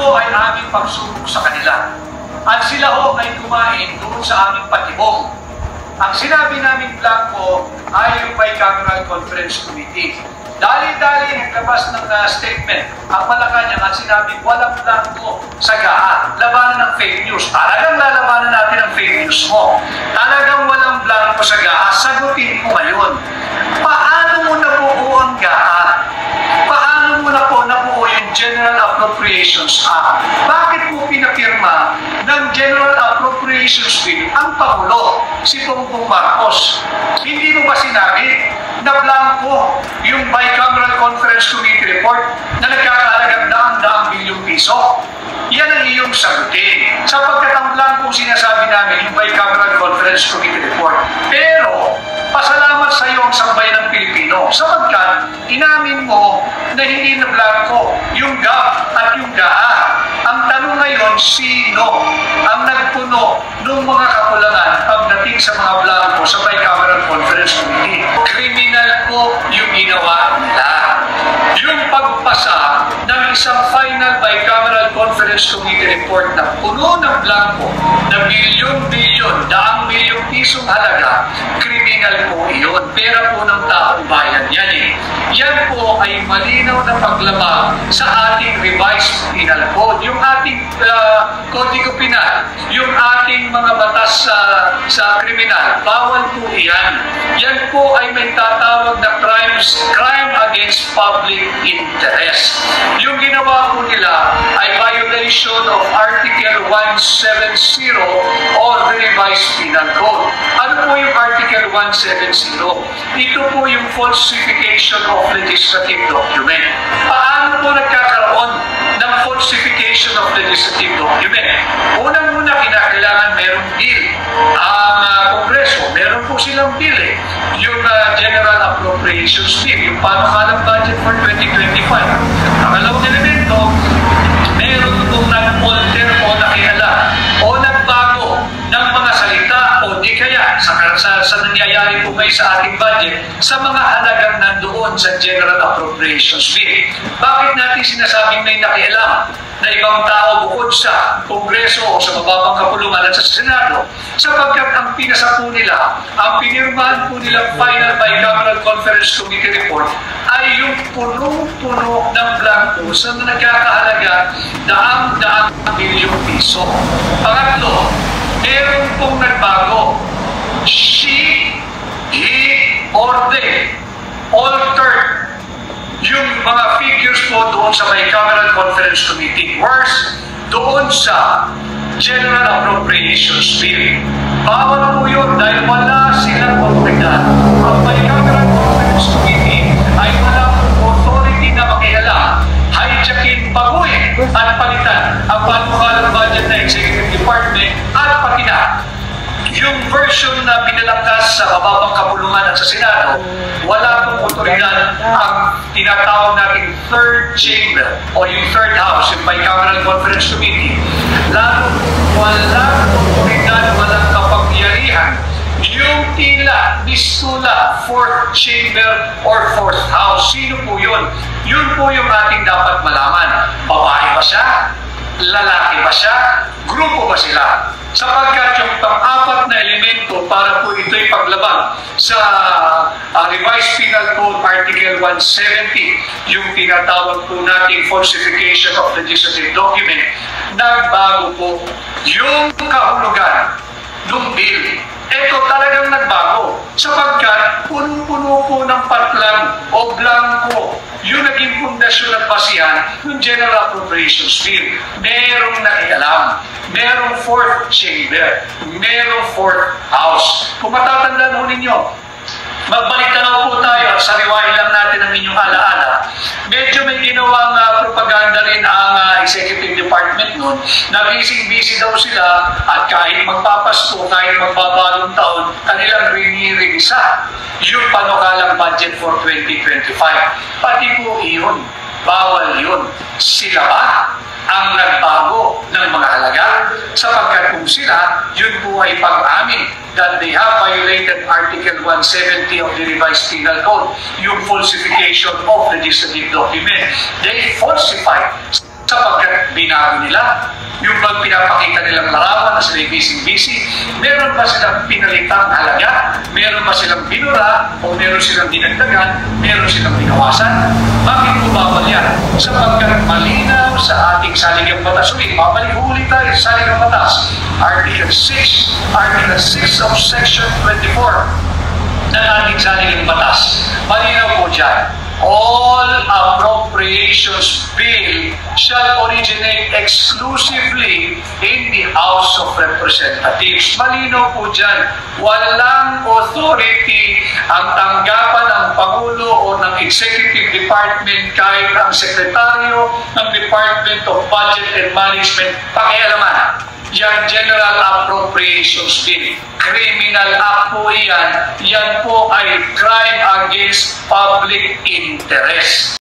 po ay aming pagsubok sa kanila. At sila ho ay kumain doon sa aming patibong. Ang sinabi namin blanco ay yung Bicameral Conference Committee. Dali-dali naglabas ng statement ang Malacanang at sinabi walang blanco sa GAA. Labanan ng fake news. Talagang lalabanan natin ang fake news mo. Talagang walang blanco sa GAA. Sagutin mo ngayon. Paano mo nabuo ang GAA? Paano mo na po nabuo yung General Appropriations Act? Bakit mo pinapirma ng General Appropriations Bill ang Pangulo, si Bongbong Marcos? Hindi mo ba sinabi na blanco yung Bicameral Conference Committee report na nagkakahalagang daang-daang bilyong piso? Yan ang iyong sagutin. Sapagkat ang blanco sinasabi namin yung Bicameral Conference Committee report. Pero, pasalamat sa iyo ang sambayan ng Pilipino sapagkat inamin mo na hindi na blanco yung GAP at yung GAA. Ang tanong ngayon, sino ang nagpuno ng mga kakulangan pagdating sa mga blanco sa Bicameral Conference Committee? Kriminal po yung ginawa nila. Yung pagpasa ng isang final Bicameral Conference Committee report na puno ng blanco na bilyon-bilyon, daang bilyong pisong halaga, kriminal po iyon. Pera po ng taong bayan yan eh. Yan po ay malinaw na paglabag sa ating revised penal code. Yung ating Kodigo Penal, yung ating mga batas sa kriminal, bawal po yan. Yan po ay may tatawag na crime against public interest. Yung ginawa po nila ay violation of Article 170 or the revised penal code. Ano po yung Article 170? Ito po yung falsification of legislative document. Paano po nagkakaroon ng falsification of legislative document? Unang-una, kinakailangan merong bill. Ang Kongreso, meron po silang bill eh. Yung General Appropriations Bill, yung panukalang budget for 2025. Pangalawang elemento, meron pong nag-alter o nakihala o nagbago ng mga salita o di kaya sa nangyayari po kayo sa ating budget sa mga halagang nandoon sa General Appropriations Bill. Bakit natin sinasabing may nakialam na ibang tao bukod sa Kongreso o sa mababang kapulungan at sa Senado? Sapagkat ang pinasa po nila, ang pinirmahan po nilang final Bicameral Conference Committee report ay yung punong-puno ng blanco sa nagkakahalaga daang-daang bilyong piso. Pangatlo, meron pong nagbago. She, he, or they altered yung mga figures po doon sa Bicameral Conference Committee. Worse, doon sa General Appropriations Bill. Bawal po yun dahil wala silang otoridad. Ang Bicameral Conference Committee ay wala pong authority na makialam, hijackin, baguhin at palitan ang panukalang budget na Executive Department at pati na yung version na pinalakas sa mababang kapulungan at sa Senado, wala pong otoridad ang tinatawag natin third chamber o yung third house, yung Bicameral Conference Committee. Lalo walang otoridad, walang kapangyarihan yung tila, mistula, fourth chamber or fourth house. Sino po yun? Yun po yung ating dapat malaman. Babae ba siya? Lalaki ba siya? Grupo ba sila? Sapagkat yung pang-apat na elemento para po ito'y paglabag sa Revised Penal Code Article 170, yung tinatawag po nating falsification of legislative document, nagbago po yung kahulugan ng bill. Ito talagang nagbago sapagkat punong-puno po ng patlang o blanco yung naging pundasyon at basihan ng General Appropriations Bill. Merong nakialam, merong fourth chamber, merong fourth house. Kung matatandaan mo ninyo, magbalik tanaw po tayo at sariwain lang natin ang inyong alaala. Medyo may ginawang propaganda rin ang Executive Department noon na busy daw sila at kahit magpapasko, kahit magbabalong taon, kanilang rinirigisa yung panukalang budget for 2025. Pati po iyon, bawal yun. Sila ba ang nagbago ng mga halaga? Sapagkat kung sila, yun po ay pag-amin that they have violated Article 170 of the Revised Penal Code, yung falsification of legislative document. They falsified sapagkat binago nila. Yung bang pinapakita nilang larawan na sila'y busy-busy, meron ba silang pinalitang halaga? Meron ba silang binura? O meron silang dinagdagan? Meron silang binawasan? Bakit bumabal yan? Sapagkat malinaw sa ating saligang batas. Ulit, babalik-huli tayo sa saligang batas. Article 6 of Section 24 ng ating saligang batas. Malinaw po dyan. All appropriations bill shall originate exclusively in the House of Representatives. Malinaw po dyan, walang authority ang tanggapan ng Pangulo o ng Executive Department kahit ang Sekretaryo ng Department of Budget and Management pakialaman. Yan General Appropriations Bill. Criminal act po yan. Yan po ay crime against public interest.